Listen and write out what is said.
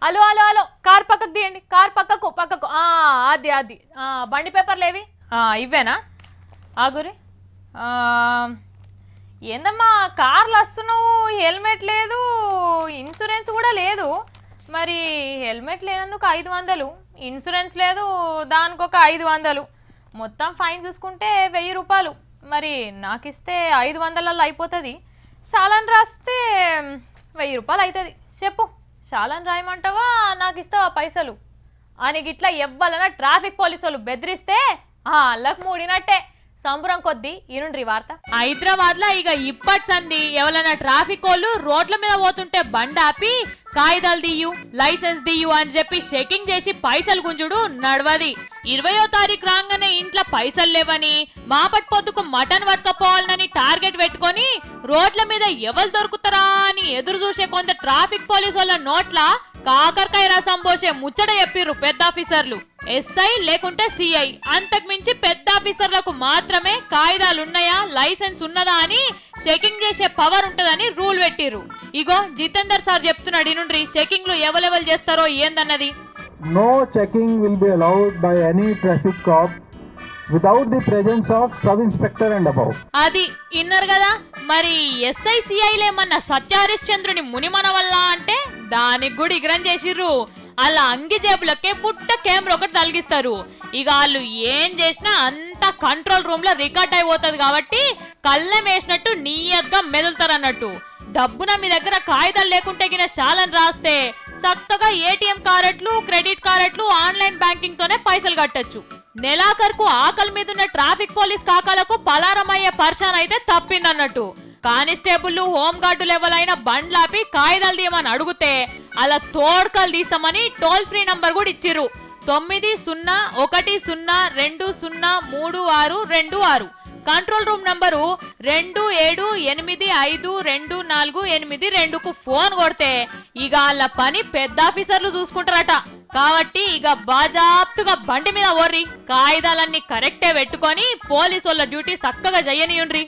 Hello hello hello car పక్కకు తీయండి, car పక్కకు పక్కకు. అది అది బండి పేపర్లు ఏవి? ఇవేనా? ఆగురి. ఏందమ్మా కార్లు వస్తున్నావు, హెల్మెట్ లేదు, ఇన్సూరెన్స్ కూడా లేదు. మరి హెల్మెట్ లేనందుకు 500, ఇన్సూరెన్స్ లేదు దానికి ఒక 500, మొత్తం ఫైన్ చూసుకుంటే 1000 రూపాయలు. మరి నాకు ఇస్తే 500లలో అయిపోతుంది, చాలని రాస్తే 1000 రూపాయలు అవుతుంది. చెప్పు, చాలని రాయమంటావా నాకు ఇస్తావా పైసలు అని గిట్లా ఎవ్వలన్నా ట్రాఫిక్ పోలీసు వాళ్ళు బెదిరిస్తే అల్లకు మూడినట్టే. సంబరం కొద్దీ ఈనుండ్రి వార్త. హైదరాబాద్ లో ఇక ఇప్పటి సంది ఎవరైనా ట్రాఫిక్ వాళ్ళు రోడ్ల మీద పోతుంటే బండి ఆపి కాగితాలు దియ్యు, లైసెన్స్ దియ్యు అని చెప్పి చెకింగ్ చేసి పైసలు గుంజుడు నడవది. 20వ తారీఖు రాగానే ఇంట్లో పైసలు లేవని మాపటి పొద్దుకు మటన్ పట్టుకపోవాలని టార్గెట్ పెట్టుకొని రోడ్ల మీద ఎవరు దొరుకుతారా అని ఎదురు చూసే కొంత ట్రాఫిక్ పోలీసు వాళ్ళ నోట్ల కాకరకాయ రసం పోసే ముచ్చట చెప్పిర్రు పెద్ద ఆఫీసర్లు. ఎస్ఐ లేకుంటే సిఐ, అంతకు మించి పెద్ద ఆఫీసర్లకు మాత్రమే కాయిదాలు ఉన్నాయా, లైసెన్స్ ఉన్నదా అని చెకింగ్ చేసే పవర్ ఉంటదని రూల్ పెట్టిర్రు. ఇగో జితేందర్ సార్ చెప్తున్నాడు నుండి చెకింగ్లు ఎవరెవరు చేస్తారో ఏందన్నది. No checking will be allowed by any traffic cop without the presence of sub-inspector and above. అది ఇన్నర్ కదా. మరి ఎస్ఐ సిఐలేమన్నా సత్యహరిశ్చంద్రుని మునిమన వల్ల అంటే దానికి కూడా ఇగ్రం చేసిర్రు. అలా అంగి జేబులకే పుట్ట కెమెరా ఒకటి తలిగిస్తారు. ఇక వాళ్ళు ఏం చేసినా అంతా కంట్రోల్ రూమ్ లో రికార్డ్ అయిపోతుంది కాబట్టి కళ్ళం వేసినట్టు నీయగ్గా మెదులుతారు అన్నట్టు. డబ్బున మీ దగ్గర కాగితాలు లేకుంటే గిన చాలని రాస్తే చక్కగా ఏటీఎం కార్డులు, క్రెడిట్ కార్డులు, ఆన్లైన్ బ్యాంకింగ్ తోనే పైసలు కట్టచ్చు. నెలాఖరుకు ఆకలి మీద ఉన్న ట్రాఫిక్ పోలీస్ కాకాలకు పలారమయ్యే పర్షాన్ అయితే తప్పిందన్నట్టు. కానిస్టేబుల్, హోం గార్డు లెవెల్ అయిన బండ్లాపి కాగితాలు తీయమని అడిగితే అలా తోడ్కలు తీస్తామని టోల్ ఫ్రీ నంబర్ కూడా ఇచ్చిర్రు. 9001203626. కంట్రోల్ రూమ్ నంబరు 27852482కు ఫోన్ కొడితే ఇక వాళ్ళ పని పెద్ద ఆఫీసర్లు చూసుకుంటారట. కాబట్టి ఇక బాజాప్తుగా బండి మీద ఓర్రి కాగితాలన్నీ కరెక్టే పెట్టుకొని పోలీసు వాళ్ళ డ్యూటీ చక్కగా చెయ్యనియుండ్రి.